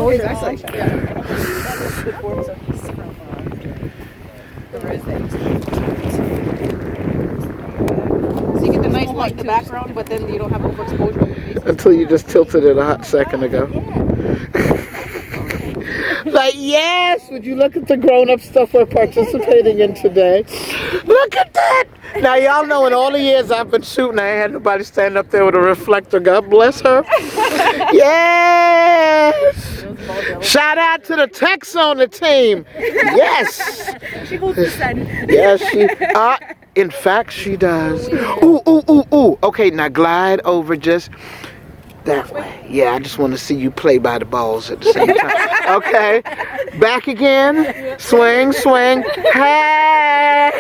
exposure. I like that. The forms of he's from the res that so you get the nice light in the background, but then you don't have overexposure on your face. Until you just tilted it a hot second ago. Like, yes, would you look at the grown-up stuff we're participating in today? Look at that! Now, y'all know in all the years I've been shooting, I ain't had nobody stand up there with a reflector. God bless her. Yes! Shout out to the techs on the team. Yes! She holds the sun. Yes, she... in fact, she does. Ooh, ooh, ooh, ooh. Okay, now glide over just... that way. Yeah, I just want to see you play by the balls at the same time. Okay. Back again. Swing, swing. Hey!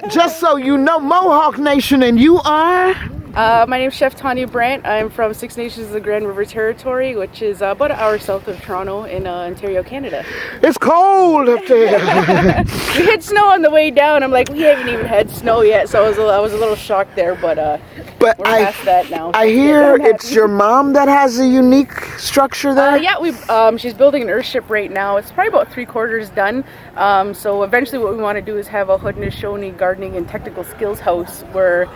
Just so you know, Mohawk Nation, and you are? My name is Chef Tawnya Brant. I'm from Six Nations of the Grand River Territory, which is about an hour south of Toronto in Ontario, Canada. It's cold up there. We had snow on the way down. I'm like, we haven't even had snow yet, so I was a little shocked there, but we're past that now. I hear it's your mom that has a unique structure there? Yeah, she's building an Earthship right now. It's probably about 3/4 done. So eventually what we want to do is have a Haudenosaunee gardening and technical skills house where,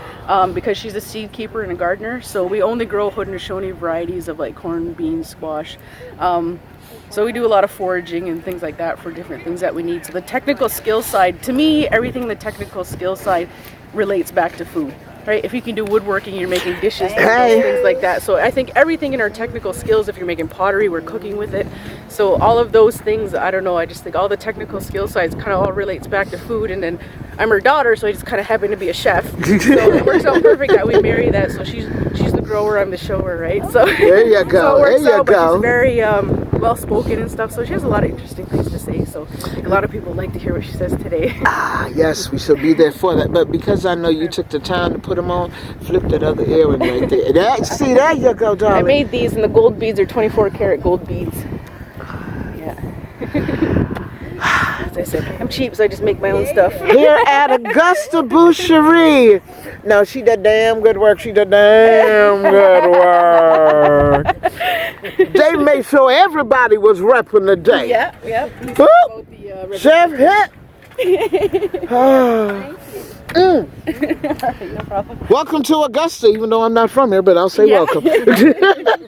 because she's a seed keeper and a gardener, so we only grow Haudenosaunee varieties of like corn, beans, squash. So we do a lot of foraging and things like that for different things that we need. So the technical skill side, to me, everything in the technical skill side relates back to food. Right? If you can do woodworking, you're making dishes, things like that. So I think everything in our technical skills, if you're making pottery, we're cooking with it. So all of those things, I don't know, I just think all the technical skill sides kind of all relates back to food. And then I'm her daughter, so I just kind of happen to be a chef. So it works out perfect that we marry that. So she's the grower, I'm the shower, right? So there you go. So it works there you out, go. But she's very well spoken and stuff. So she has a lot of interesting things to say. So a lot of people like to hear what she says today. Yes, we shall be there for that. But because I know you took the time to put them on, flip that other earring right there. See, there you go, darling. I made these, and the gold beads are 24-karat gold beads. Yeah. As I said, I'm cheap, so I just make my own stuff. Here at Augusta Boucherie. No, she did damn good work. She did damn good work. They made sure everybody was repping the day. Yeah. Chef Hit. No problem. Welcome to Augusta, even though I'm not from here, but I'll say welcome.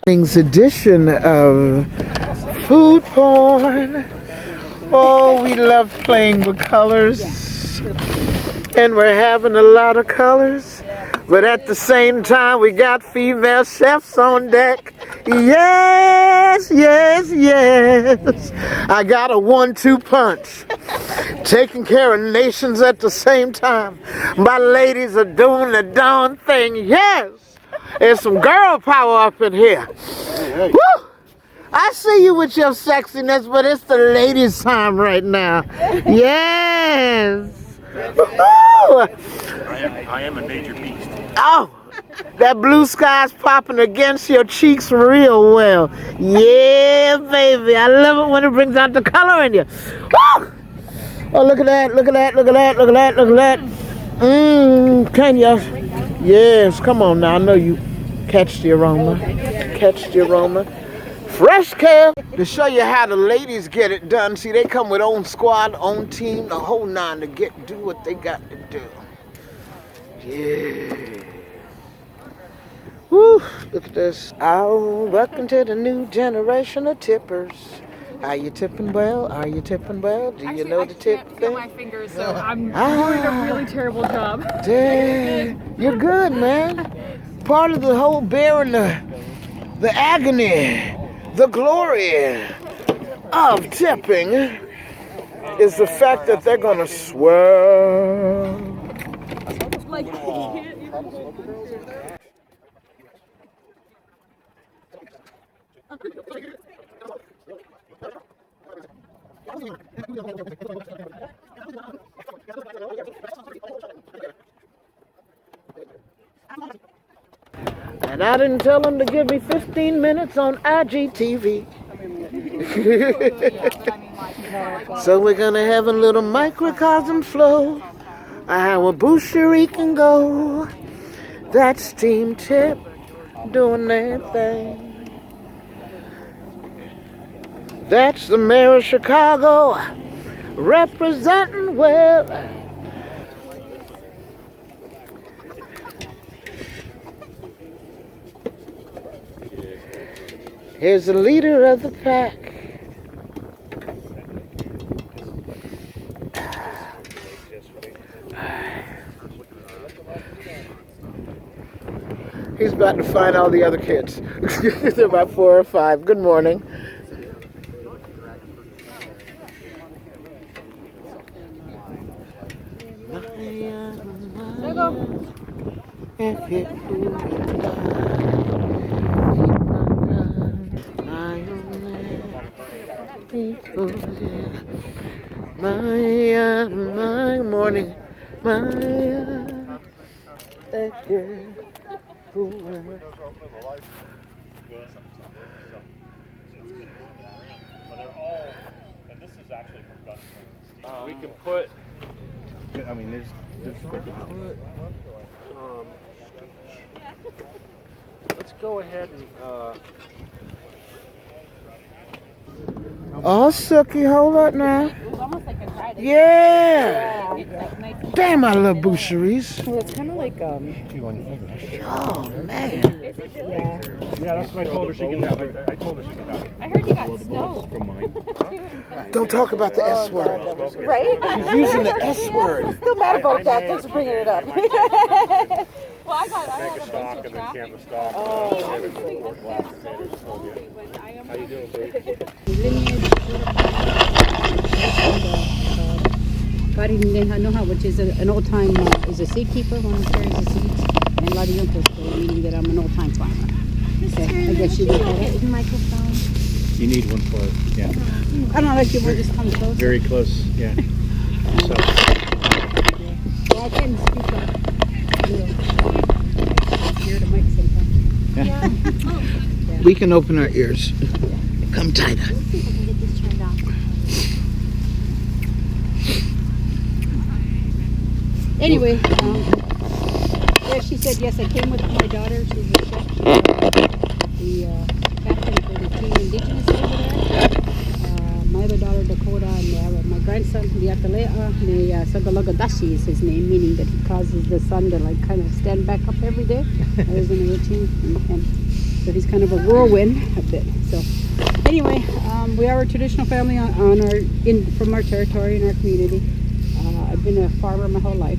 Things edition of Food Porn. Oh, we love playing with colors. And we're having a lot of colors. But at the same time, we got female chefs on deck. Yes, yes, yes. I got a 1-2 punch. Taking care of nations at the same time. My ladies are doing the darn thing. Yes. There's some girl power up in here. Woo! I see you with your sexiness, but it's the ladies' time right now. Yes. I am a major beast. Oh, that blue sky's popping against your cheeks real well. Yeah, baby. I love it when it brings out the color in you. Woo! Oh, look at that, look at that, look at that, look at that, look at that. Can you? Yes, come on now. I know you catch the aroma. Catch the aroma. Fresh kale. To show you how the ladies get it done. See, they come with own squad, own team, the whole nine to do what they got to do. Yeah. Woo, look at this. Oh, welcome to the new generation of tippers. Are you tipping well? Are you tipping well? Do you know the tip thing? I can't feel my fingers, so I'm doing a really terrible job. You're good, man. Part of the whole bearing the agony, the glory of tipping is the fact that they're gonna swirl. Like, And I didn't tell them to give me 15 minutes on IGTV. So we're gonna have a little microcosm flow. How a boucherie can go. That's steam tip doing their thing. That's the mayor of Chicago, representing well. Here's the leader of the pack. He's about to find all the other kids. They're about 4 or 5. Good morning. My morning, We can put. I mean, there's let's go ahead and. Oh, Sookie, hold up now. Yeah. Damn, I love boucheries. Well, it's kind of like Oh, man. Yeah, that's what I told her she could have. I told her she could have. I heard you got snow. From mine. Don't talk about the S word. right. She's using the S word. Still mad about that. Thanks for bringing it up. Well, I had a Stock bunch and of then traffic. canvas stock. How you doing, babe? Haudenosaunee, which is an old-time, is a seed keeper, one who carries the seeds, and Ladiyuntos, meaning that I'm an old-time farmer. Okay, I guess you would call it. You need one for it. Yeah. I don't know if you want to just come close. Very close. Yeah. So. Well, I can speak up. Hear the mic sometimes. We can open our ears. Come tighter. Anyway, yeah, she said yes. I came with my daughter. She's a chef. She's the captain for the team indigenous over there. My other daughter Dakota and my grandson Diaspora, Sagalogodashi is his name, meaning that he causes the sun to like kind of stand back up every day. I was in a routine, and so he's kind of a whirlwind a bit. So anyway, we are a traditional family from our territory in our community. I've been a farmer my whole life.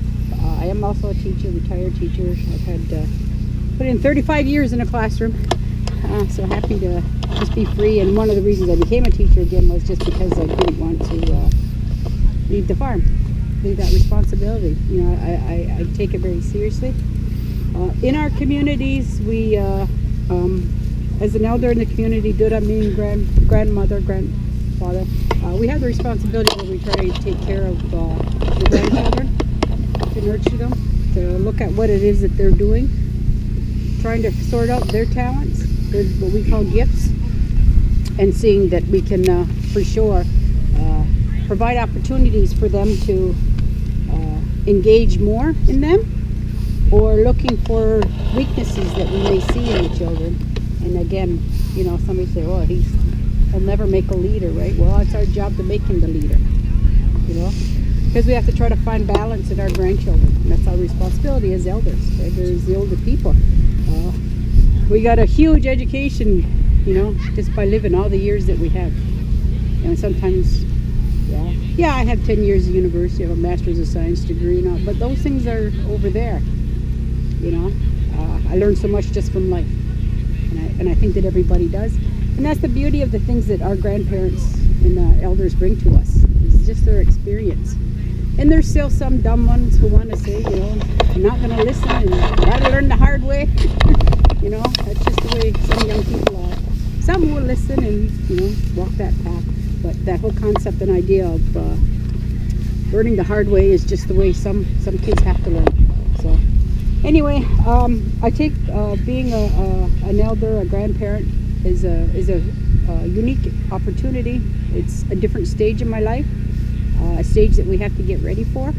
I am also a teacher, retired teacher. I've had put in 35 years in a classroom. So happy to just be free. And one of the reasons I became a teacher again was just because I didn't want to leave the farm, leave that responsibility. You know, I take it very seriously. In our communities, we, as an elder in the community, Dura meaning grandmother, grandfather, we have the responsibility where we try to take care of the grandchildren, to nurture them, to look at what it is that they're doing, trying to sort out their talents, what we call gifts, and seeing that we can, for sure, provide opportunities for them to engage more in them, or looking for weaknesses that we may see in the children. And again, you know, somebody say, "Oh, he'll never make a leader," right? Well, it's our job to make him the leader, you know, because we have to try to find balance in our grandchildren. And that's our responsibility as elders, right? There's the older people. We got a huge education, you know, just by living all the years that we have. And sometimes, yeah, I have 10 years of university, I have a master's of science degree and all, but those things are over there, you know. I learned so much just from life, and I think that everybody does. And that's the beauty of the things that our grandparents and elders bring to us, is just their experience. And there's still some dumb ones who want to say, you know, I'm not going to listen and gotta learn the hard way. You know, that's just the way some young people are. Some will listen and, you know, walk that path. But that whole concept and idea of learning the hard way is just the way some kids have to learn. So anyway, I take being an elder, a grandparent, is a unique opportunity. It's a different stage in my life, a stage that we have to get ready for,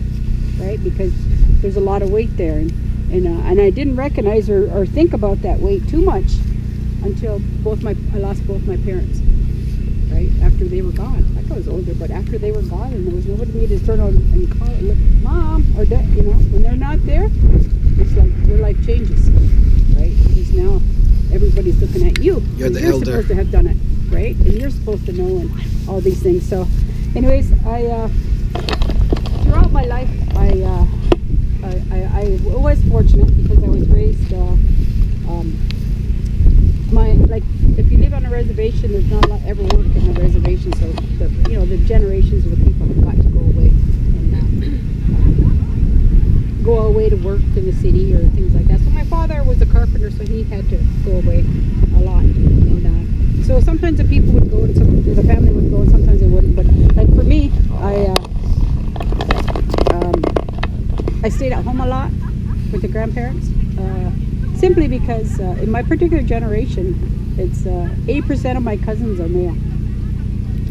right? Because there's a lot of weight there, and And I didn't recognize or think about that weight too much until I lost both my parents, right after they were gone. Like I was older, but after they were gone, and there was nobody for me to turn on and call and look, Mom or Dad. You know, when they're not there, it's like your life changes, right? Because now everybody's looking at you. You're the you're elder. supposed to have done it, right? And you're supposed to know and all these things. So, anyways, throughout my life, I was fortunate because I was raised. If you live on a reservation, there's not a lot ever work in a reservation. So the generations of the people have got to go away and go away to work in the city or things like that. So my father was a carpenter, so he had to go away a lot. And so sometimes the people would go, and the family would go, and sometimes they wouldn't. But like for me, I stayed at home a lot with the grandparents, simply because in my particular generation, it's 80% of my cousins are male.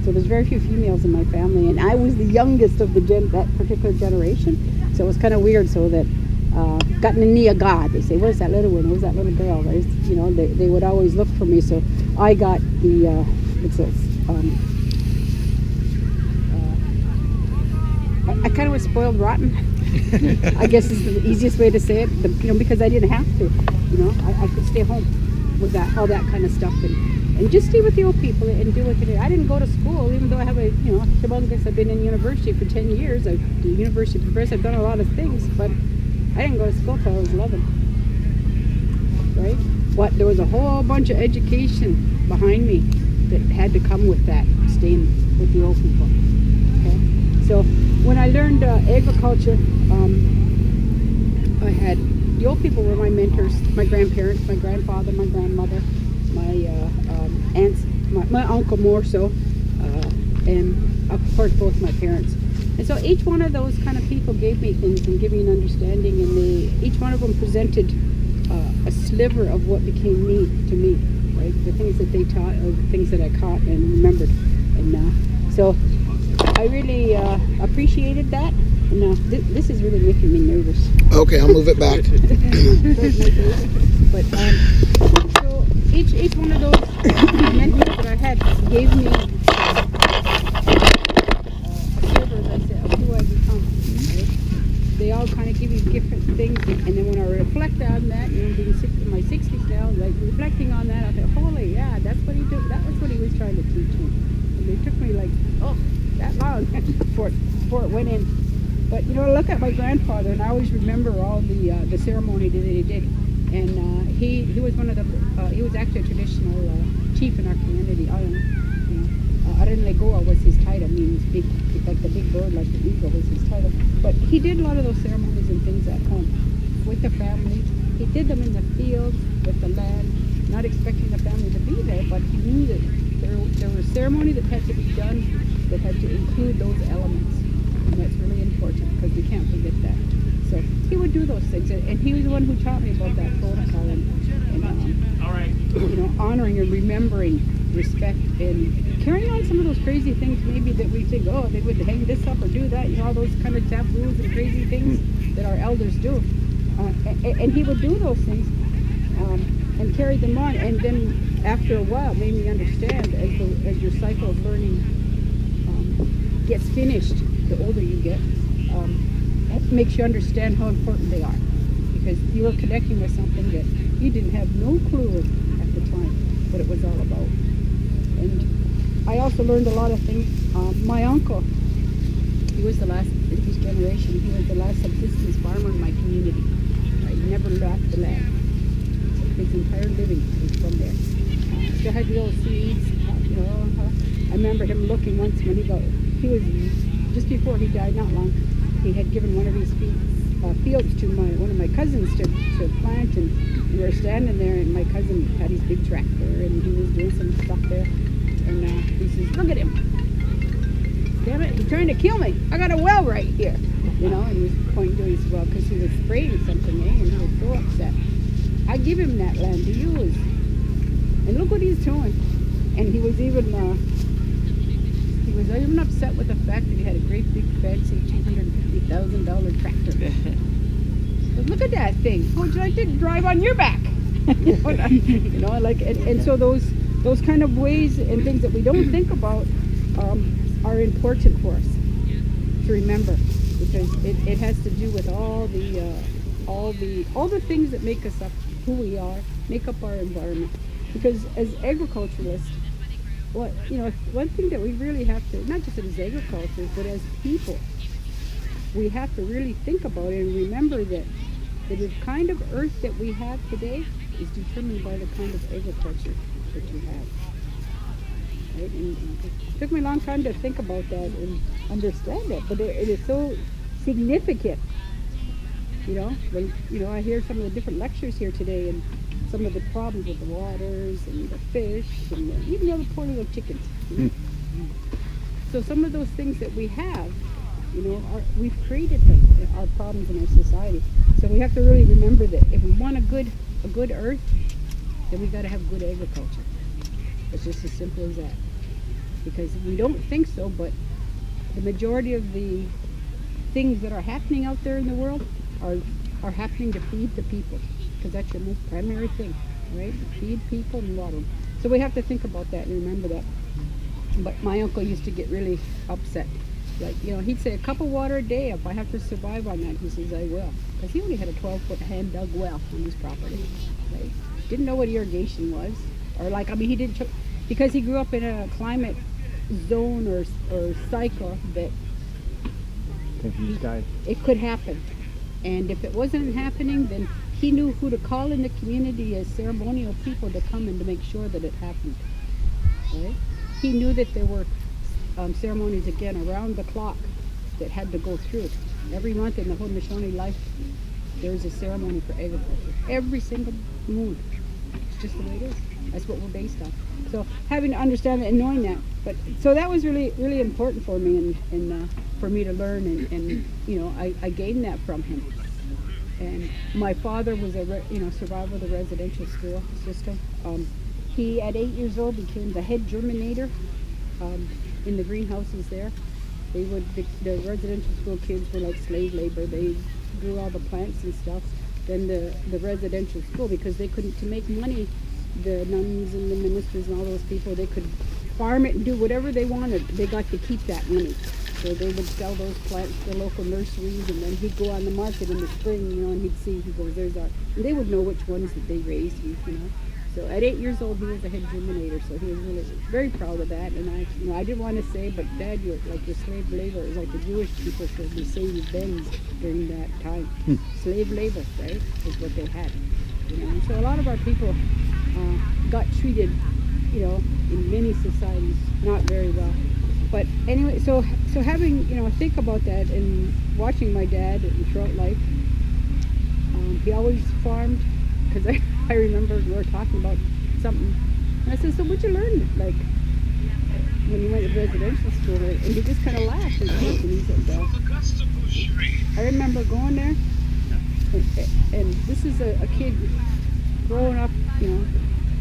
So there's very few females in my family, and I was the youngest of that particular generation. So it was kind of weird. So that got in the knee of God. They say, "Where's that little one? Where's that little girl?" They would always look for me. So I got the I kind of was spoiled rotten. I guess is the easiest way to say it. Because I didn't have to. I could stay home with all that kind of stuff, and just stay with the old people and do what they did. I didn't go to school, even though I have I've been in university for 10 years. I'm a university professor. I've done a lot of things, but I didn't go to school till I was 11. Right? There was a whole bunch of education behind me that had to come with that, staying with the old people. Okay? So when I learned agriculture, I had the old people were my mentors, my grandparents, my grandfather, my grandmother, my aunts, my uncle more so, and of course both my parents. And so each one of those kind of people gave me things and gave me an understanding, and each one of them presented a sliver of what became me to me, right? The things that they taught or the things that I caught and remembered. And so I really appreciated that. And this is really making me nervous. Okay, I'll move it back. But so each one of those mentors that I had gave me a sliver, as I said, of who I become. Right? They all kind of give you different things, and then when I reflect on that, being in my 60s now, like reflecting on that, I thought, holy, yeah, that's what he did. That was what he was trying to teach me. And it took me like, that long before it went in. But look at my grandfather, and I always remember all the ceremony that they did. And he was one of the he was actually a traditional chief in our community. Arenlegoa was his title, means big, like the big bird, like the eagle was his title. But he did a lot of those ceremonies and things at home with the family. He did them in the field with the land, not expecting the family to be there, but he knew that there was ceremony that had to be done that had to include those elements. And that's really important because we can't forget that. So he would do those things, and he was the one who taught me about that protocol and honoring and remembering respect and carrying on some of those crazy things maybe that we think, they would hang this up or do that, all those kind of taboos and crazy things that our elders do. And he would do those things and carry them on, and then after a while made me understand as your cycle of learning gets finished, the older you get, it makes you understand how important they are, because you were connecting with something that you didn't have no clue at the time what it was all about. And I also learned a lot of things. My uncle, he was the last in his generation. He was the last subsistence farmer in my community. He never left the land. His entire living was from there. Still had the old seeds. I remember him looking once when he was just before he died, not long. He had given one of his fields to one of my cousins to plant, and we were standing there, and my cousin had his big tractor, and he was doing some stuff there, and he says, "Look at him! Damn it, he's trying to kill me! I got a well right here!" And he was pointing to his well because he was spraying something, and he was so upset. I give him that land to use, and look what he's doing. And he was even upset with the fact that he had a great big fancy $250,000 tractor. But look at that thing. How would you like to drive on your back? You know, like, and so those kind of ways and things that we don't think about are important for us to remember, because it has to do with all the things that make us up, who we are, make up our environment. Because as agriculturalists, one thing that we really have to, not just as agriculturists, but as people, we have to really think about it and remember that the kind of earth that we have today is determined by the kind of agriculture that you have. Right? And it took me a long time to think about that and understand it, but it is so significant. You know, when, I hear some of the different lectures here today and some of the problems with the waters and the fish and even the poor little chickens. So some of those things that we have, we've created them, our problems in our society. So we have to really remember that if we want a good earth, then we've got to have good agriculture. It's just as simple as that. Because we don't think so, but the majority of the things that are happening out there in the world are happening to feed the people. Because that's your most primary thing, right? Feed people and water them. So we have to think about that and remember that. But my uncle used to get really upset. Like, he'd say a cup of water a day. If I have to survive on that, he says, I will. Because he only had a 12-foot hand dug well on his property. Right? Didn't know what irrigation was. Or he didn't, because he grew up in a climate zone or cycle that confused guy. It could happen. And if it wasn't happening, then he knew who to call in the community as ceremonial people to come and to make sure that it happened. Right? He knew that there were ceremonies again around the clock that had to go through. Every month in the Haudenosaunee life, there's a ceremony for agriculture. Every single moon. It's just the way it is. That's what we're based on. So having to understand that and knowing that. So that was really, really important for me and for me to learn and I gained that from him. And my father was a survivor of the residential school system. He at 8 years old became the head germinator in the greenhouses there. The residential school kids were like slave labor. They grew all the plants and stuff. Then the residential school, because they couldn't, to make money, the nuns and the ministers and all those people, they could farm it and do whatever they wanted. They got to keep that money. So they would sell those plants to local nurseries, and then he'd go on the market in the spring, and he'd see, he goes, there's our, and they would know which ones that they raised, So at 8 years old, he was a head germinator, so he was really very proud of that. And I didn't want to say, but Dad, you're like your slave labor is like the Jewish people should be saying Benz during that time. Slave labor, right, is what they had. And so a lot of our people got treated, in many societies not very well. But anyway, so having, think about that and watching my dad throughout life, he always farmed, because I remember we were talking about something, and I said, so what'd you learn, like, when you went to residential school? And he just kind of laughed and he said, Augusta Boucherie. I remember going there, and this is a kid growing up,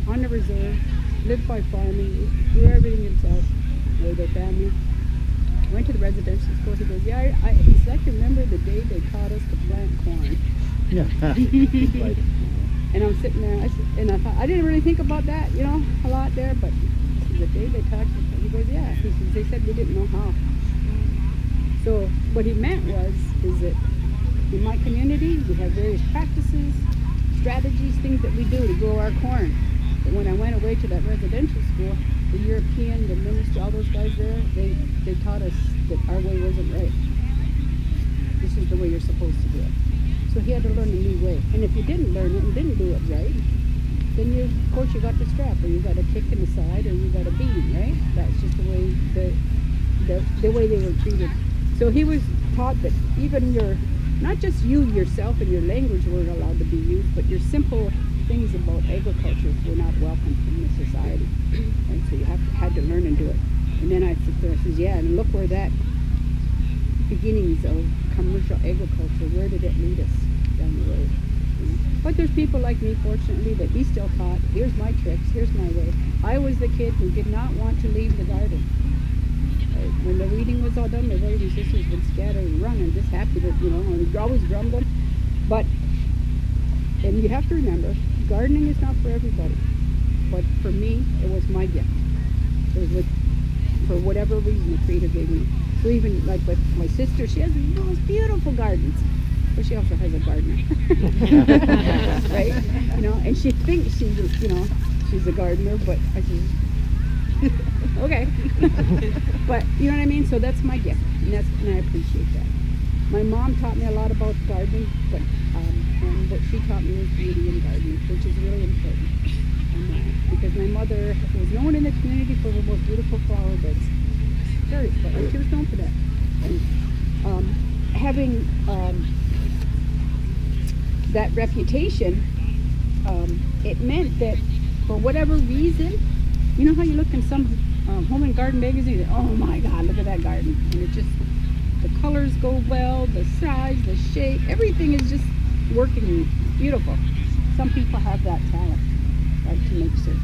on the reserve, lived by farming, grew everything himself, their family. Went to the residential school. He goes, yeah, he said, I can remember the day they taught us to plant corn. Yeah. And I'm sitting there, and I thought, I didn't really think about that, a lot there, but the day they taught us, he goes, yeah. He says, they said we didn't know how. So what he meant is that in my community, we have various practices, strategies, things that we do to grow our corn. But when I went away to that residential school, the European, the minister, all those guys there, they taught us that our way wasn't right. This is the way you're supposed to do it. So he had to learn a new way. And if you didn't learn it and didn't do it right, then of course you got the strap, or you got a kick in the side, or you got a beating, right? That's just the way the way they were treated. So he was taught that even not just you yourself and your language weren't allowed to be used, but your simple things about agriculture were not welcome in the society. And so you had to learn and do it. And then I says, yeah, and look where that beginnings of commercial agriculture, where did it lead us down the road? But there's people like me, fortunately, that he still taught, here's my tricks, here's my way. I was the kid who did not want to leave the garden. When the weeding was all done, my brothers and sisters would scatter and run and just happy to, and always grumbling. But And you have to remember, gardening is not for everybody. But for me, it was my gift. It was for whatever reason the Creator gave me. So even like with my sister, she has the most beautiful gardens. But she also has a gardener. Right? You know, and she thinks she's, you know, she's a gardener, but I said, okay. But you know what I mean? So that's my gift, and I appreciate that. My mom taught me a lot about gardening, but and what she taught me was beauty and gardening, which is really important. And, because my mother was known in the community for the most beautiful flower beds. But she was known for that. And having that reputation, it meant that for whatever reason, you know how you look in some home and garden magazines, oh my God, look at that garden. And it just, the colors go well, the size, the shape, everything is just working beautiful. Some people have that talent, right, to make certain.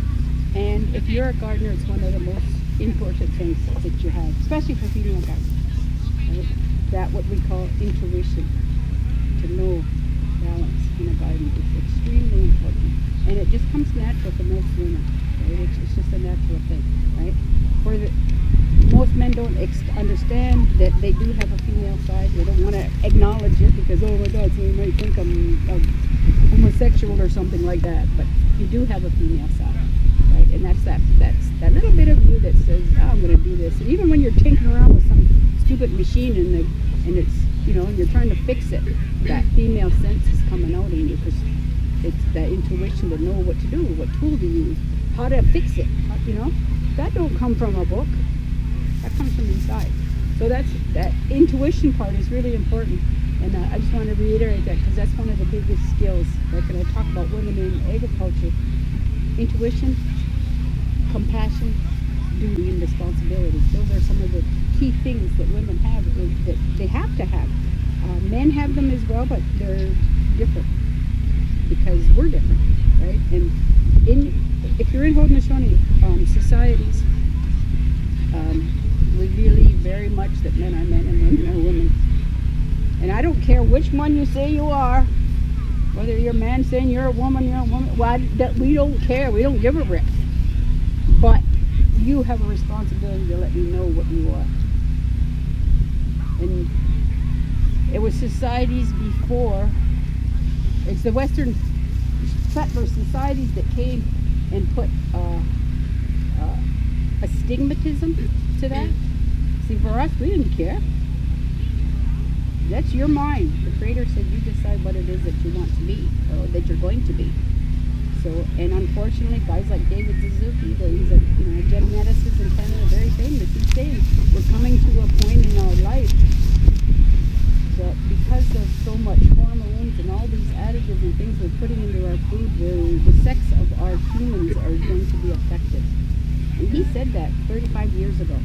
And if you're a gardener, it's one of the most important things that you have, especially for female gardeners. Right? That what we call intuition, to know balance in a garden is extremely important. And it just comes natural for most women, right? It's just a natural thing, right? For most men don't understand that they do have a female side. They don't want to acknowledge it because, oh my God, somebody might think I'm homosexual or something like that. But you do have a female side, right? And that's that little bit of you that says, oh, I'm going to do this. And even when you're tinkering around with some stupid machine and it's, you know, and you're trying to fix it, that female sense is coming out in you because it's that intuition to know what to do, what tool to use, how to fix it, you know. That don't come from a book. That comes from inside. So that intuition part is really important. And I just want to reiterate that because that's one of the biggest skills. Like when I talk about women in agriculture, intuition, compassion, duty, and responsibility. Those are some of the key things that women have, that they have to have. Men have them as well, but they're different because we're different, right? And if you're in Haudenosaunee societies, we really very much that men are men and women are women. And I don't care which one you say you are, whether you're a man saying you're a woman, well, we don't care, we don't give a rip. But you have a responsibility to let me know what you are. And it was societies before, it's the Western settler societies that came and put a stigmatism to that. See, for us, we didn't care. That's your mind. The Creator said you decide what it is that you want to be, or that you're going to be. So, and unfortunately, guys like David Suzuki, he's a geneticist in Canada, very famous. He's saying we're coming to a point in our life that because of so much hormones and all these additives and things we're putting into our food, the sex of our humans are going to be affected. And he said that 35 years ago.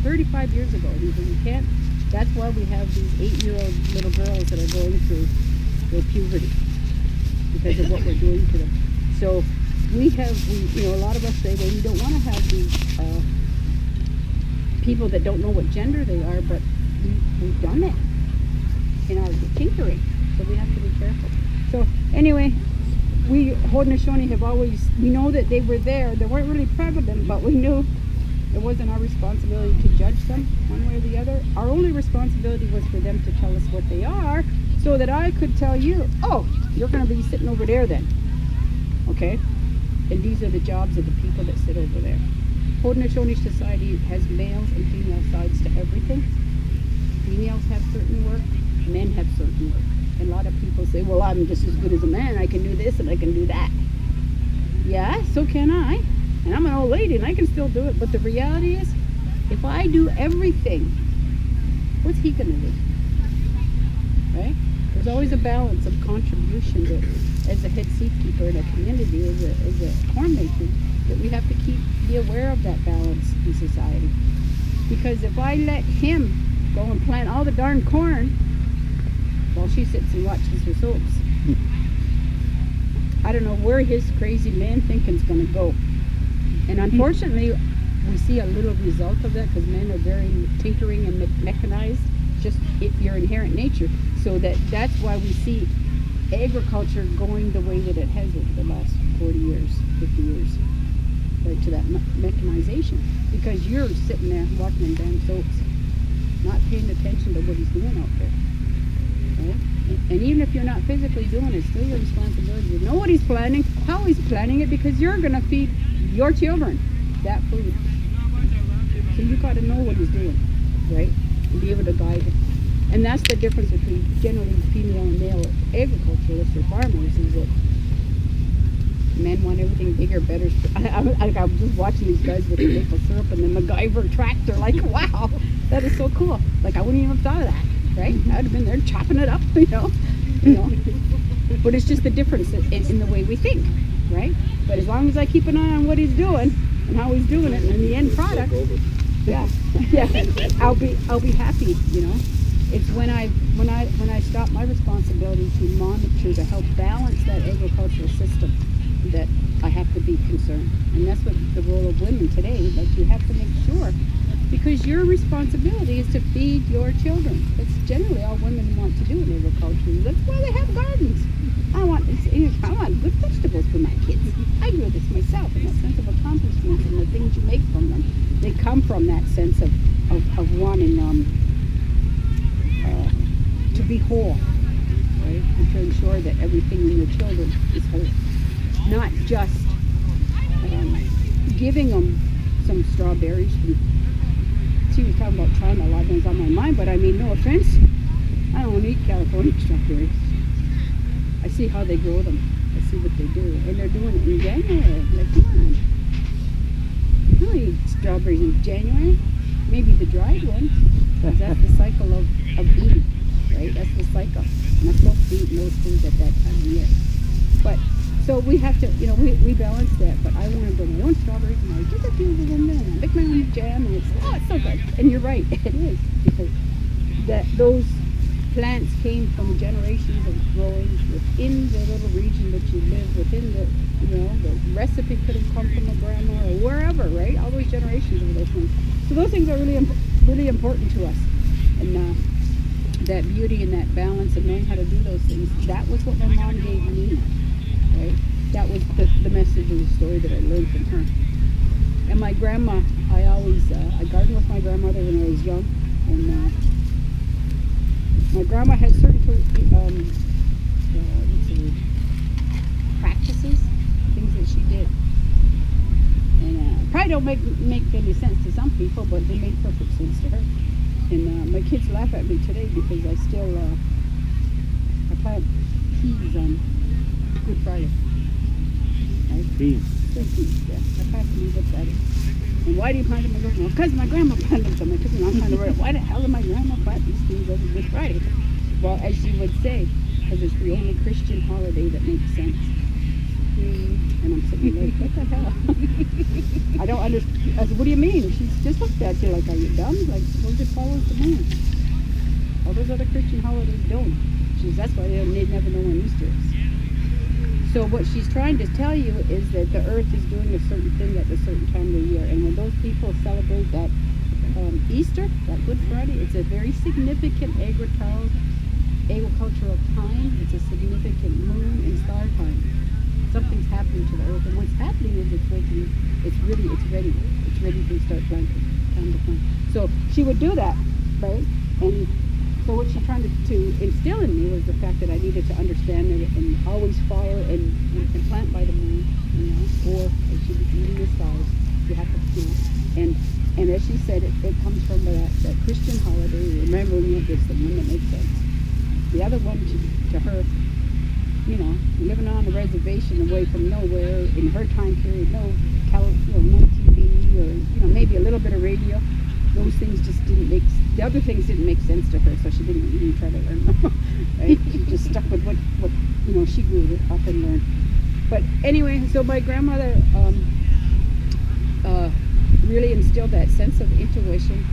35 years ago. He said, you can't. That's why we have these 8-year-old little girls that are going through their puberty because of what we're doing to them. So a lot of us say, well, we don't want to have these people that don't know what gender they are, but we've done it in our tinkering. So we have to be careful. So anyway, we Haudenosaunee have always, we know that they were there. They weren't really prevalent, but we knew it wasn't our responsibility to judge them one way or the other. Our only responsibility was for them to tell us what they are so that I could tell you, oh, you're going to be sitting over there then. Okay? And these are the jobs of the people that sit over there. Haudenosaunee society has males and female sides to everything. Females have certain work, men have certain work. And a lot of people say, well, I'm just as good as a man. I can do this and I can do that. Yeah, so can I. And I'm an old lady and I can still do it. But the reality is, if I do everything, what's he going to do? Right? There's always a balance of contribution that, as a head seed keeper in a community, as a corn maker, that we have to be aware of that balance in society. Because if I let him go and plant all the darn corn while she sits and watches her soaps, I don't know where his crazy man thinking's going to go. And unfortunately, we see a little result of that because men are very tinkering and mechanized, just your inherent nature. So that's why we see agriculture going the way that it has over the last 40 years, 50 years, right to that mechanization. Because you're sitting there watching them damn soaps, not paying attention to what he's doing out there. Right? And even if you're not physically doing it, it's still your responsibility to know what he's planning, how he's planning it, because you're going to feed your children that food. So you got to know what he's doing, right? And be able to guide it. And that's the difference between generally female and male agriculturalists or farmers, is that men want everything bigger, better. I was just watching these guys with the maple syrup and the MacGyver tractor, like, wow, that is so cool. Like, I wouldn't even have thought of that, right? I'd have been there chopping it up, you know. But it's just the difference in the way we think, right? But as long as I keep an eye on what he's doing and how he's doing it, and in the end product, yeah, I'll be happy, you know. It's when I stop my responsibility to monitor, to help balance that agricultural system, that I have to be concerned. And that's what the role of women today, like, you have to make sure, because your responsibility is to feed your children. That's generally all women want to do in agriculture. That's why they have gardens. I want good vegetables for my kids. I grew this myself, and that sense of accomplishment and the things you make from them, they come from that sense of wanting to be whole, right? And to ensure that everything in your children is whole. Not just giving them some strawberries. She was talking about trying a lot of things on my mind, but I mean, no offense, I don't want to eat California strawberries. I see how they grow them. I see what they do. And they're doing it in January. Like, come on. You don't eat strawberries in January. Maybe the dried ones. That's the cycle of eating, right? That's the cycle. I'm not supposed to be eating those foods at that time of year. But, so we have to, we balance that. But I want to grow my own strawberries, and I just a few of them, and I make my own jam, and it's so good. And you're right, it is. Because those plants came from generations of growing within the little region that you live within. The recipe could have come from a grandma or wherever, right? All those generations of those things. So those things are really important to us. And that beauty and that balance and knowing how to do those things, that was what my mom gave me, right? That was the message of the story that I learned from her. And my grandma, I gardened with my grandmother when I was young, and my grandma had certain practices, things that she did, and probably don't make any sense to some people, but they made perfect sense to her. And my kids laugh at me today because I still I plant peas on Good Friday. Right? Peas. Yeah, I plant them on Good Friday. And why do you plant them on Good Friday? Well, because my grandma planted them. I'm trying to write, why the hell did my grandma plant these things on Good Friday? Well, as you would say, because it's the only Christian holiday that makes sense. And I'm sitting there, what the hell? I don't understand. I said, what do you mean? She just looked at you like, are you dumb? Like, suppose it follows the moon. All those other Christian holidays don't. She says, that's why they never know when Easter is. So what she's trying to tell you is that the earth is doing a certain thing at a certain time of the year. And when those people celebrate that Easter, that Good Friday, it's a very significant agricultural time. It's a significant moon and star time. Something's happening to the earth, and what's happening is it's ready to start planting, time to plant. So she would do that, right? And so what she's trying to instill in me was the fact that I needed to understand it and always follow and plant by the moon, or as she was eating the stars, you have to, and as she said, it comes from that Christian holiday, remembering it is the one that makes sense. The other one to her, living on a reservation away from nowhere in her time period, no TV or maybe a little bit of radio. Those things just the other things didn't make sense to her, so she didn't even try to learn them. Right? She just stuck with what she grew up and learned. But anyway, so my grandmother really instilled that sense of intuition,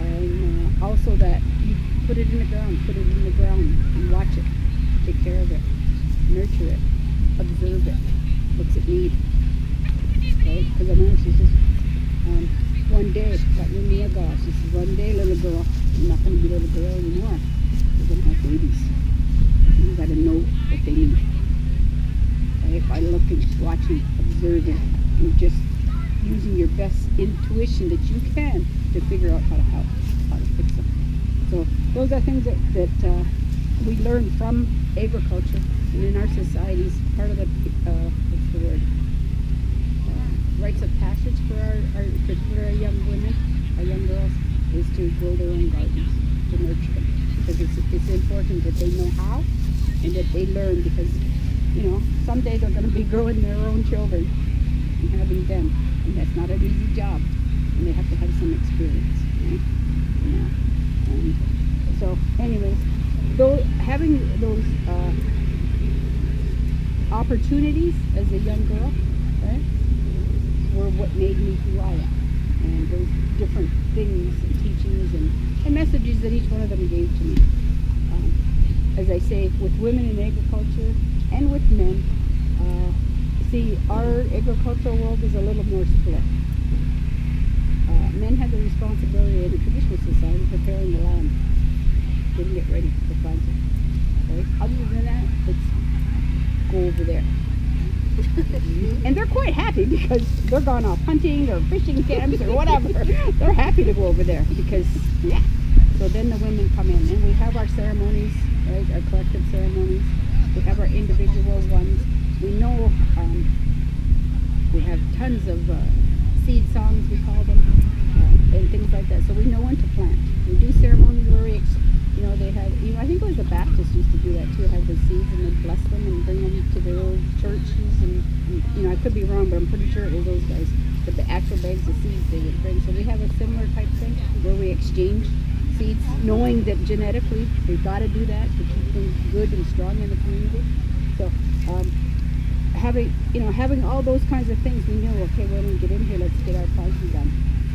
and also that you put it in the ground and watch it, take care of it, nurture it, observe it, what's it need, right? Because I know she's just, one day, got your Mia gosh, she says, one day, little girl, you're not going to be little girl anymore, you're going to have babies. You got to know what they need. Right? By looking, watching, observing, and just using your best intuition that you can to figure out how to fix them. So those are things that we learn from agriculture, and in our societies, part of the what's the word? Rites of passage for our young women, our young girls, is to grow their own gardens, to nurture them, because it's important that they know how and that they learn, because someday they're going to be growing their own children and having them, and that's not an easy job, and they have to have some experience, right? And so anyways, having those opportunities as a young girl, right, were what made me who I am, and those different things and teachings and messages that each one of them gave to me. As I say, with women in agriculture and with men, see, our agricultural world is a little more split. Men have the responsibility in the traditional society of preparing the land, getting it ready for planting. Right? Other than that, it's go over there. And they're quite happy because they're gone off hunting or fishing camps or whatever. They're happy to go over there because, yeah. So then the women come in, and we have our ceremonies, right? Our collective ceremonies. We have our individual ones. We know we have tons of seed songs, we call them, and things like that. So we know when to plant. We do ceremonies where we, they have, I think it was the Baptists used to do that too, have the seeds and they'd bless them and bring them to their old churches. And I could be wrong, but I'm pretty sure it was those guys. But the actual bags of seeds they would bring. So we have a similar type thing where we exchange seeds, knowing that genetically we've got to do that to keep things good and strong in the community. So having all those kinds of things, we knew, okay, when we get in here, let's get our planting done.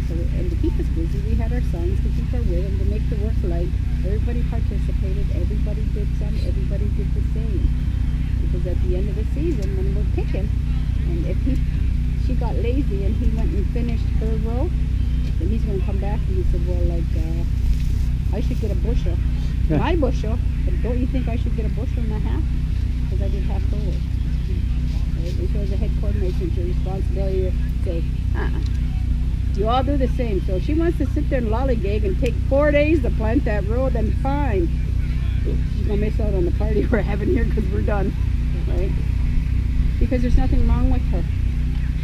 So, and to keep us busy, we had our sons to keep our rhythm, to make the work light. Everybody participated, everybody did some, everybody did the same. Because at the end of the season, when we're picking, and if she got lazy and he went and finished her row, then he's going to come back and he said, well, I should get a bushel. Yeah. My bushel, but don't you think I should get a bushel and a half? Because I did half her work. Right? And so as a head coordinator, it's your responsibility to say, you all do the same. So if she wants to sit there and lollygag and take 4 days to plant that row, then fine. She's going to miss out on the party we're having here because we're done. Right? Because there's nothing wrong with her.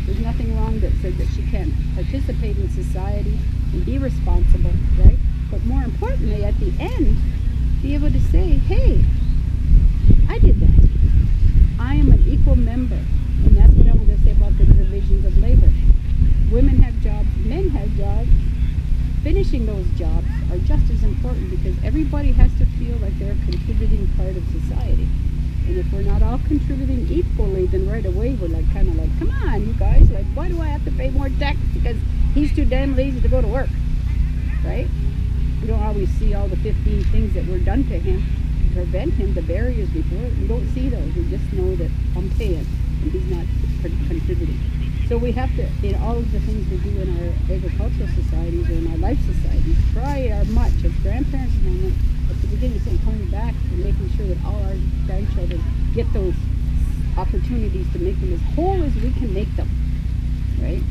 There's nothing wrong that says that she can participate in society and be responsible, right? But more importantly, at the end, be able to say, hey, I did that. I am an equal member. And that's what I want to say about the divisions of labor. Women have jobs, men have jobs. Finishing those jobs are just as important because everybody has to feel like they're a contributing part of society. And if we're not all contributing equally, then right away we're kind of like, come on, you guys, why do I have to pay more tax because he's too damn lazy to go to work, right? We don't always see all the 15 things that were done to him to prevent him, the barriers before. We don't see those. We just know that I'm paying and he's not contributing. So we have to, in all of the things we do in our agricultural societies or in our life societies, try our much as grandparents and at the beginning of saying coming back and making sure that all our grandchildren get those opportunities to make them as whole as we can make them, right?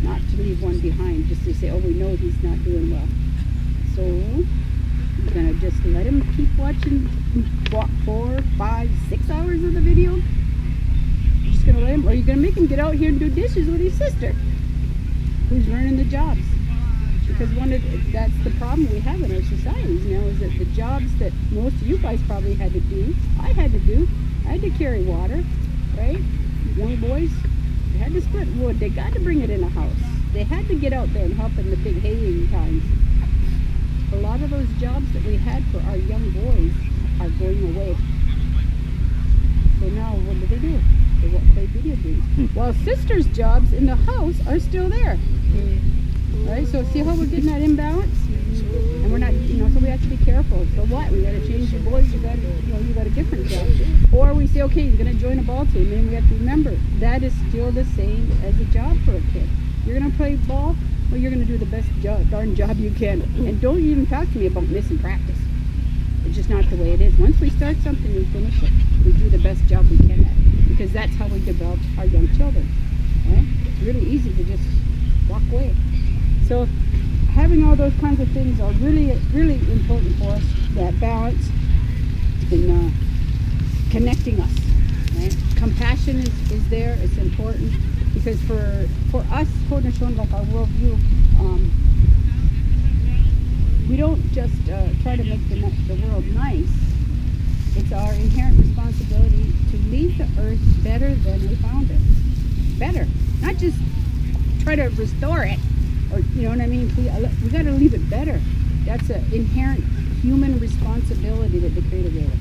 Not to leave one behind just to say, oh, we know he's not doing well. So we're going to just let him keep watching 4, 5, 6 hours of the video. You're just going to let him, or you're going to make him get out here and do dishes with his sister who's learning the jobs. Because that's the problem we have in our societies now, is that the jobs that most of you guys probably had to do, I had to do. I had to carry water, right? Young boys, they had to split wood. They got to bring it in a house. They had to get out there and help in the big haying times. A lot of those jobs that we had for our young boys are going away. So now what do? They won't play video games. While sisters' jobs in the house are still there. Right? So see how we're getting that imbalance? And we're not, so we have to be careful. So what? We got to change your boys. You got a different job. Or we say, okay, you're going to join a ball team. And we have to remember, that is still the same as a job for a kid. You're going to play ball, well, you're going to do the best darn job you can. And don't even talk to me about missing practice. It's just not the way it is. Once we start something, we finish it. We do the best job we can at it, because that's how we develop our young children. Right? It's really easy to just walk away. So having all those kinds of things are really, really important for us. That balance in connecting us. Right? Compassion is there. It's important, because for us, Haudenosaunee, like our worldview, we don't just try to make the world nice. It's our inherent responsibility to leave the earth better than we found it. Better. Not just try to restore it, or you know what I mean? We got to leave it better. That's an inherent human responsibility that the Creator gave us.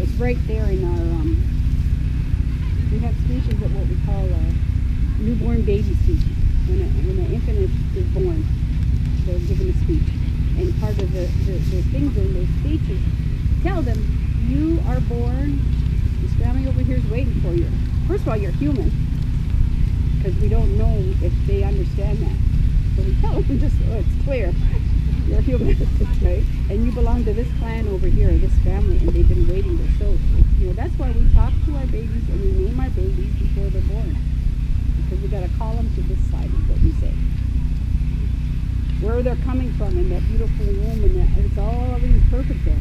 It's right there in our, we have speeches of what we call newborn baby speeches. When an infant is born, they're given a speech. And part of the things in those speeches, tell them, you are born, this family over here is waiting for you. First of all, you're human, because we don't know if they understand that. So we tell them just, oh, it's clear. You're human, right? And you belong to this clan over here, this family, and they've been waiting there. So, you know, that's why we talk to our babies and we name our babies before they're born. Because we got to call them to this side, is what we say. Where they're coming from in that beautiful womb, and it's all everything's perfect there.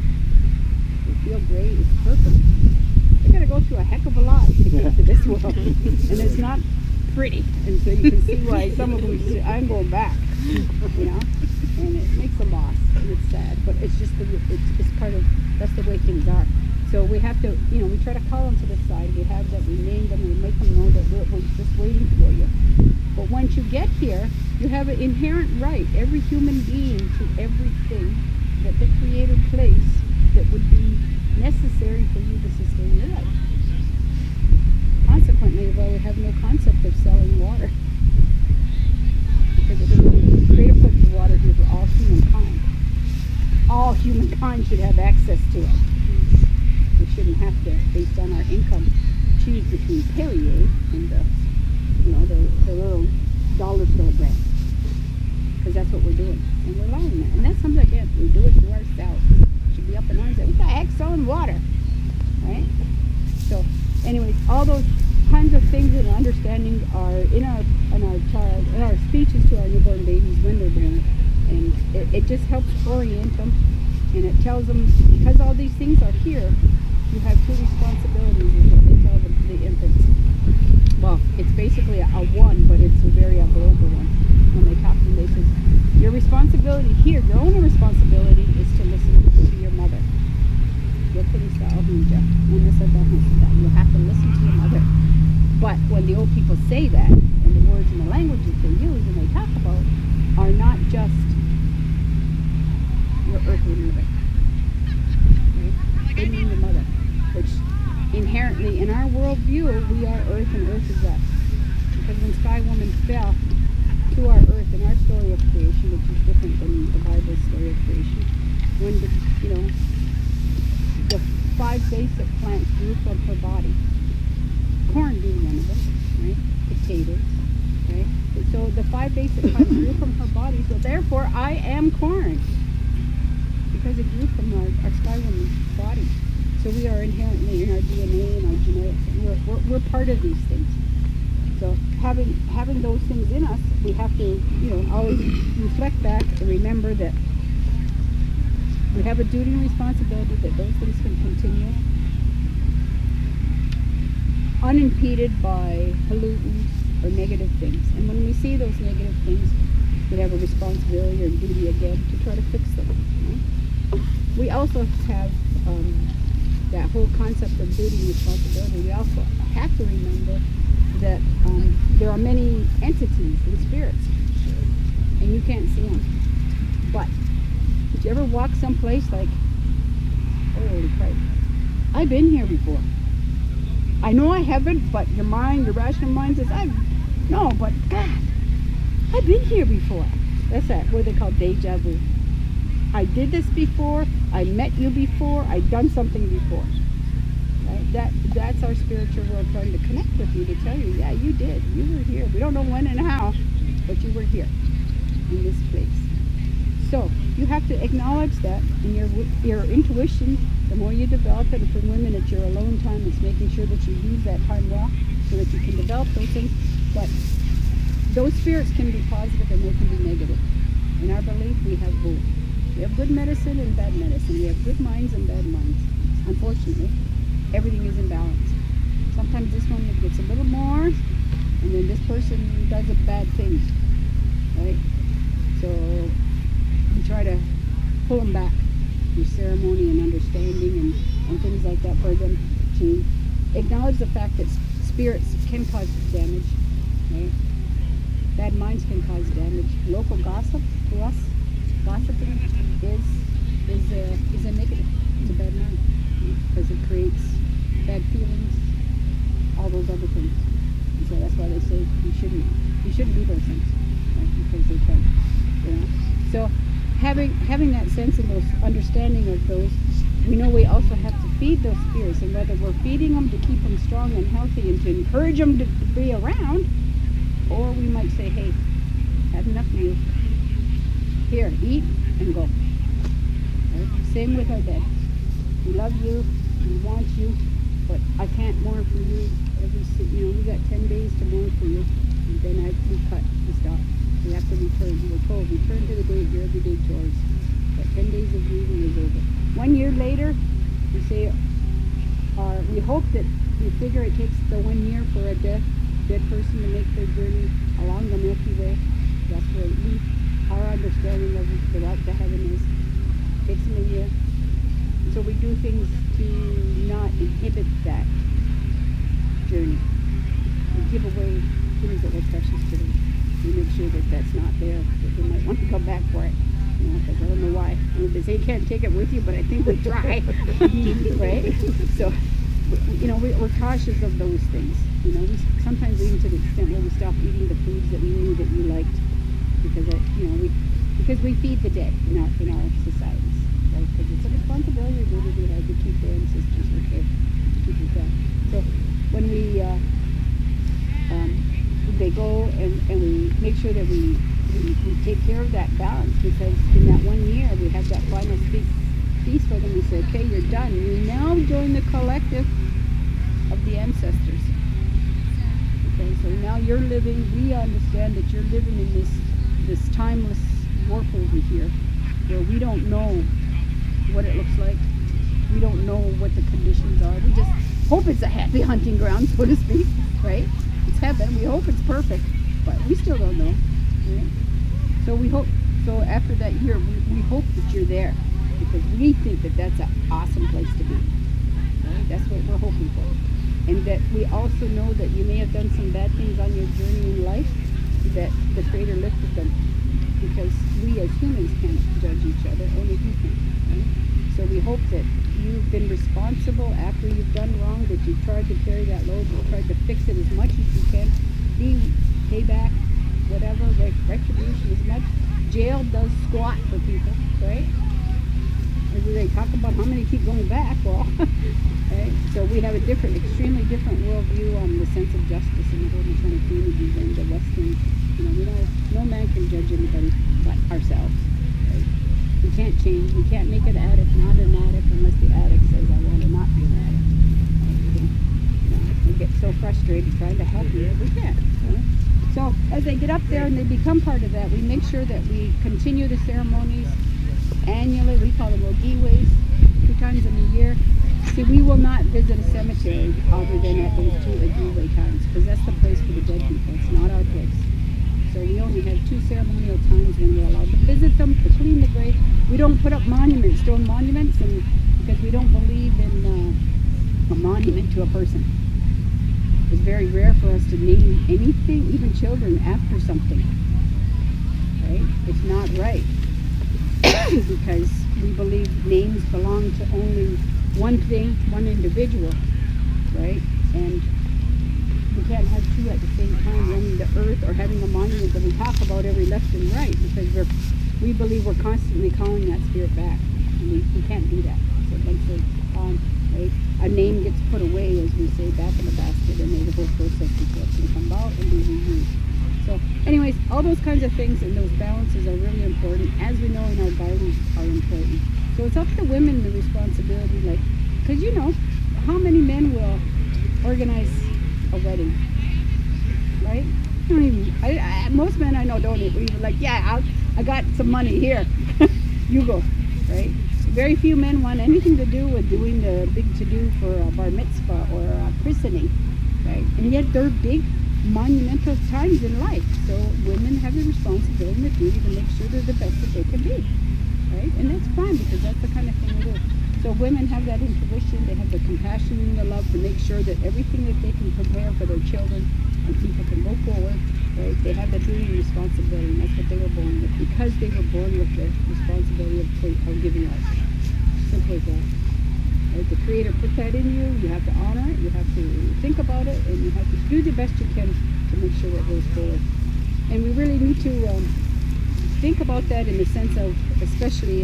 They feel great, it's perfect. They got to go through a heck of a lot to get to this world, and it's not pretty. And so you can see why some of them say, I'm going back, you know. And it makes a loss, and it's sad, but it's just it's part of, that's the way things are. So we have to, you know, we try to call them to the side. We have that, we name them, we make them know that we're just waiting for you. But once you get here, you have an inherent right, every human being, to everything that the Creator placed that would be necessary for you to sustain your life. Consequently, well, we have no concept of selling water. Because the Creator put the water here for all humankind. All humankind should have access to it. We shouldn't have to, based on our income, choose between Perrier and the little dollar store brand. Because that's what we're doing. And we're allowing that. And that's something, again, we do it to ourselves. We should be up in arms that we got heck selling water. Right? So, anyways, all those kinds of things and understanding are in our speeches to our newborn babies when they're born. And it just helps orient them. And it tells them, because all these things are here, you have two responsibilities, is what they tell the infants. Well, it's basically a one, but it's a very global one. When they talk to them, they say, your responsibility here, your only responsibility is to listen to your mother. You have to listen to your mother. But when the old people say that, and the words and the languages they use and they talk about are not just your earthly mother. Right? They mean your mother, which inherently in our worldview, we are earth and earth is us. Because when Sky Woman fell to our earth in our story of creation, which is different than the Bible's story of creation, when the 5 basic plants grew from her body, corn being one of them, right? Potatoes, right? And so the 5 basic plants grew from her body, so therefore I am corn. Because it grew from our Sky Woman's body. So we are inherently in our DNA and our genetics, and we're part of these things. So having those things in us, we have to, always reflect back and remember that we have a duty and responsibility that those things can continue unimpeded by pollutants or negative things. And when we see those negative things, we have a responsibility or duty again to try to fix them. Right? We also have that whole concept of duty and responsibility. We also have to remember that there are many entities and spirits, and you can't see them. But did you ever walk someplace like, holy Christ, I've been here before. I know I haven't, but your rational mind says, no, but God, I've been here before. That's what they call deja vu. I did this before, I met you before, I've done something before. Right? That's our spiritual world trying to connect with you to tell you, yeah, you did. You were here. We don't know when and how, but you were here in this place. So you have to acknowledge that, and your intuition, the more you develop it, and for women it's your alone time, it's making sure that you use that time well so that you can develop those things. But those spirits can be positive and they can be negative. In our belief, we have both. We have good medicine and bad medicine. We have good minds and bad minds. Unfortunately, everything is in balance. Sometimes this one gets a little more, and then this person does a bad thing, right? So we try to pull them back through ceremony and understanding and things like that for them to acknowledge the fact that spirits can cause damage, right? Bad minds can cause damage. Local gossip to us, gossiping is a negative. It's a bad mind because it creates bad feelings, all those other things. And so that's why they say you shouldn't do those things, right? Because they can, you know. So having that sense and those understanding of those, we know we also have to feed those spirits, and whether we're feeding them to keep them strong and healthy and to encourage them to be around, or we might say, hey, had enough of you. Here, eat and go. Right? Same with our dead. We love you, we want you, but I can't mourn for you we got 10 days to mourn for you, and then we stop. We have to return. We were told, return to your everyday chores. But 10 days of grieving is over. 1 year later, we say, we hope that we figure it takes the 1 year for a dead person to make their journey along the Milky Way. That's where our understanding of the route to heaven is. It takes them a year. So we do things to not inhibit that journey. We give away things that were precious to them. We make sure that that's not there, that they might want to come back for it. You know, because I don't know why. They say you can't take it with you, but I think we try. Right? So, you know, we're cautious of those things. You know, sometimes even to the extent where we stop eating the foods that we knew that you liked, because we feed the dead in our societies, right? Because it's a responsibility to keep their ancestors okay, keep it down. So when they go and we make sure that we take care of that balance, because in that 1 year we have that final feast for them. We say, okay, you're done. You now join the collective of the ancestors. Okay, so now you're living, we understand that you're living in this timeless warp over here, where we don't know what it looks like. We don't know what the conditions are. We just hope it's a happy hunting ground, so to speak, right? It's heaven. We hope it's perfect, but we still don't know, right? So we hope, so after that year, we hope that you're there, because we think that that's an awesome place to be, right? That's what we're hoping for. And that we also know that you may have done some bad things on your journey in life, that the Creator lifted them, because we as humans can't judge each other, only He can, right? So we hope that you've been responsible after you've done wrong, that you've tried to carry that load, you've tried to fix it as much as you can, payback, whatever, retribution as much. Jail does squat for people, right? They talk about how many keep going back. Well, right? So we have a extremely different worldview on the sense of justice in the Haudenosaunee community than the Western. You know, no man can judge anybody but ourselves. Right? We can't change. We can't make an addict not an addict unless the addict says, I want to not be an addict. Right? We get so frustrated trying to help you, we can't. Right? So as they get up there and they become part of that, we make sure that we continue the ceremonies annually. We call them ogiways, 2 times in a year. See, we will not visit a cemetery other than at those 2 ogiway times, because that's the place for the dead people. It's not our place. So we only have 2 ceremonial times when we're allowed to visit them, to clean the grave. We don't put up monuments, stone monuments, and because we don't believe in a monument to a person. It's very rare for us to name anything, even children, after something. Right? It's not right. Because we believe names belong to only one thing, one individual, right? And we can't have 2 at the same time, roaming the earth or having a monument that we talk about every left and right, because we believe we're constantly calling that spirit back, and we can't do that. So once they're gone, right, a name gets put away, as we say, back in the basket, and then the whole process before it can come out and be reused. So anyways, all those kinds of things and those balances are really important, as we know in our gardens are important. So it's up to women the responsibility, like, because you know, how many men will organize a wedding, right? Don't even, most men I know don't even like, yeah, I got some money here, you go, right? Very few men want anything to do with doing the big to-do for a bar mitzvah or a christening, right? And yet they're big, monumental times in life. So women have the responsibility and the duty to make sure they're the best that they can be, right? And that's fine, because that's the kind of thing we do. So women have that intuition, they have the compassion and the love to make sure that everything that they can prepare for their children and people can go forward, right? They have the duty and responsibility, and that's what they were born with, because they were born with the responsibility of giving life. Simple as that. Right? The Creator put that in you, you have to honor it, you have to think about it, and you have to do the best you can to make sure it goes forward. And we really need to think about that in the sense of, especially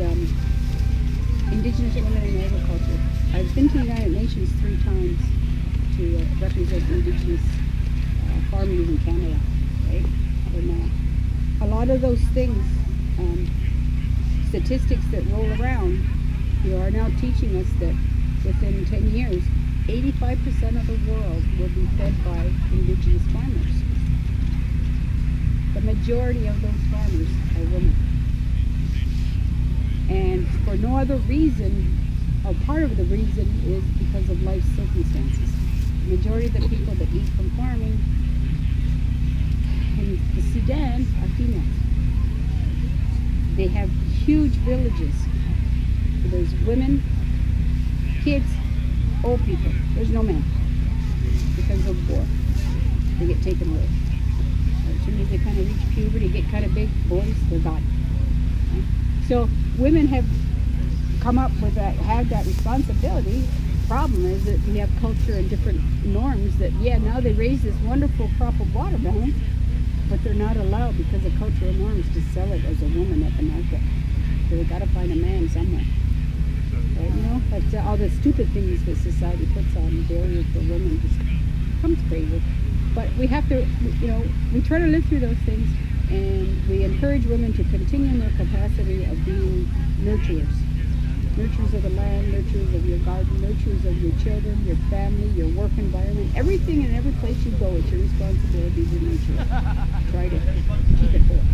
indigenous women in agriculture. I've been to the United Nations 3 times to represent indigenous farmers in Canada, right? And a lot of those things, statistics that roll around, you are now teaching us that within 10 years, 85% of the world will be fed by indigenous farmers. The majority of those farmers are women. And for no other reason, or part of the reason is because of life circumstances. The majority of the people that eat from farming in the Sudan are females. They have huge villages. There's women, kids, old people. There's no men because of war. They get taken away. As soon as they kind of reach puberty, get kind of big, boys, they're gone. Right? So women have come up with that, have that responsibility. Problem is that we have culture and different norms that, yeah, now they raise this wonderful crop of watermelon, but they're not allowed because of cultural norms to sell it as a woman at the market. So they got to find a man somewhere. Right? You know, that's all the stupid things that society puts on barriers for women just comes crazy. But we have to, you know, we try to live through those things, and we encourage women to continue in their capacity of being nurturers. Nurturers of the land, nurturers of your garden, nurturers of your children, your family, your work environment. Everything and every place you go, it's your responsibility to nurture it. Try to keep it whole.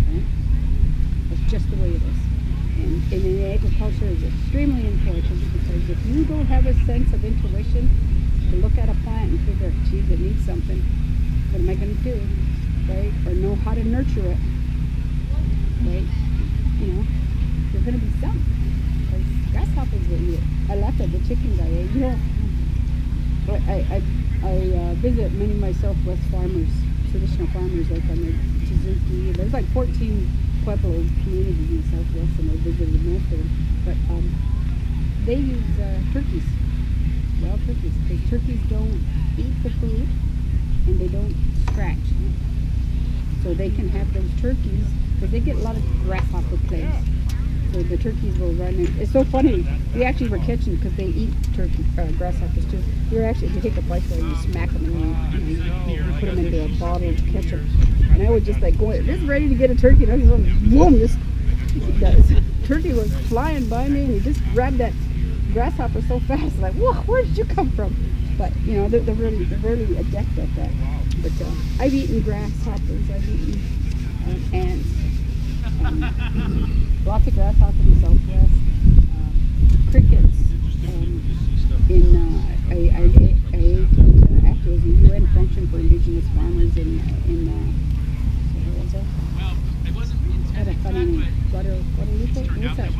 Right? That's just the way it is. And in agriculture is extremely important, because if you don't have a sense of intuition to look at a plant and figure, geez, it needs something, what am I going to do? Right? Or know how to nurture it, right? You know, there's going to be some. Because grasshoppers will eat it. I laughed at the chicken guy. You know, I visit many of my Southwest farmers, traditional farmers, like on the Suzuki. There's like 14 Pueblo communities in the Southwest, and I visited most of them. But they use turkeys, wild turkeys, because turkeys don't eat the food and they don't scratch. So they can have those turkeys, because they get a lot of grasshopper plagues. So the turkeys will run in. It's so funny. We actually were catching, because they eat grasshoppers too. We were actually, if you take a bite where you smack them and you put them into a bottle to catch them. And I was just like going, just ready to get a turkey. And I was going, boom, this turkey was flying by me, and he just grabbed that grasshopper so fast. Like, whoa, where did you come from? But you know, they're really adept at that. But I've eaten grasshoppers. I've eaten ants. Lots of grasshoppers in the Southwest. Crickets. I ate after it was a UN function for indigenous farmers in what was that? It had a funny name. Guadalupe? What's that?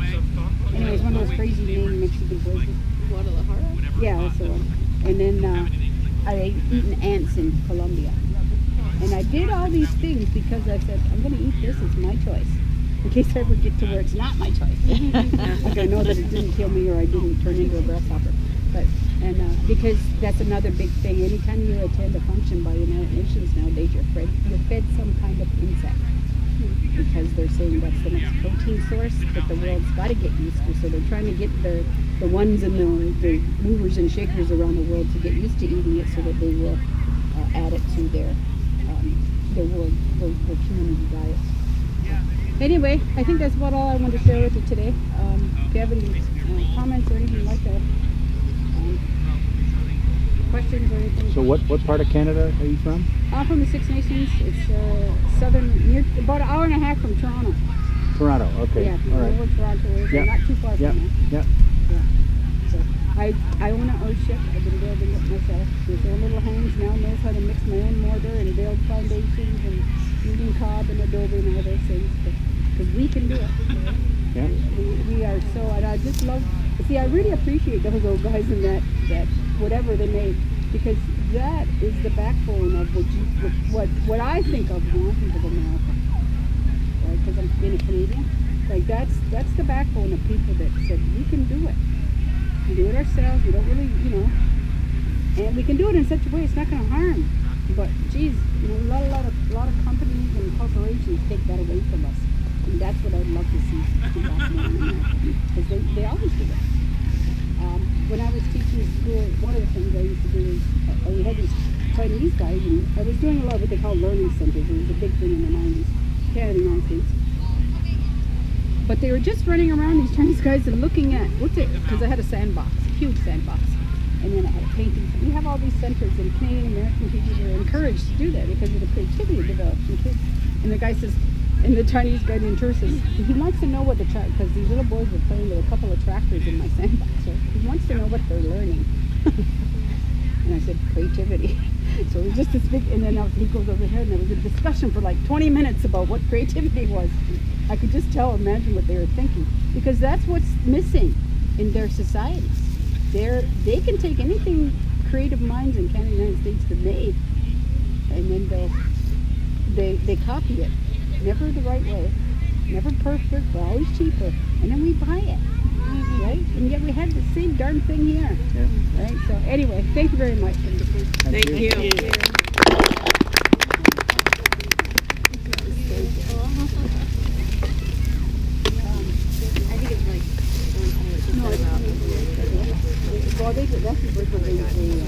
Anyways, one of those crazy named Mexican places. Guadalajara? Yeah, that's the one. And then I ate eaten ants in Colombia. And I did all these things because I said, I'm going to eat this, it's my choice. In case I ever get to where it's not my choice. Like I know that it didn't kill me or I didn't turn into a grasshopper. But because that's another big thing. Anytime you attend a function by the United Nations nowadays, you're fed some kind of insect. Because they're saying that's the next protein source that the world's got to get used to. So they're trying to get the ones and the movers and shakers around the world to get used to eating it, so that they will add it to their the world, the community diet. Anyway, I think that's about all I wanted to share with you today. If you have any comments or anything like that, questions or anything. So what part of Canada are you from? I'm from the Six Nations. It's southern, near, about an hour and a half from Toronto. Toronto, okay. Yeah, all right. where Toronto is. Yeah. Not too far Yeah, from there. yeah. Yeah. So I own an Earthship. I've been building it myself. With own little hands now, knows how to mix my own mortar and build foundations and using cob and adobe and all those things. Because we can do it. Yeah. We are so, and I just love, see, I really appreciate those old guys in that whatever they made, because that is the backbone of what I think of when I think of America, right? Because I'm being a Canadian, like that's the backbone of people that said we can do it. We do it ourselves. We don't really, and we can do it in such a way it's not going to harm. But geez, a lot of companies and corporations take that away from us. And that's what I'd love to see back in America, because they always do it. When I was teaching school, one of the things I used to do is we had these Chinese guys, and I was doing a lot of what they call learning centers. It was a big thing in the 90s, Canada, United States. But they were just running around, these Chinese guys, and looking at, because I had a sandbox, a huge sandbox, and then I had a painting. So we have all these centers, and Canadian American teachers are encouraged to do that because of the creativity developed in kids. And the guy says, and the Chinese guy, the intern, says, he wants to know what because these little boys were playing with a couple of tractors in my sandbox, so he wants to know what they're learning. And I said, creativity. So it was just this big, and then he goes over here, and there was a discussion for like 20 minutes about what creativity was. I could just imagine what they were thinking, because that's what's missing in their societies. They can take anything creative minds in Canada, United States have made, and then they copy it. Never the right way, never perfect, but always cheaper, and then we buy it, right? And yet we had the same darn thing here, right? So anyway, thank you very much. Thank you. Thank you. Well, that's what they asked me.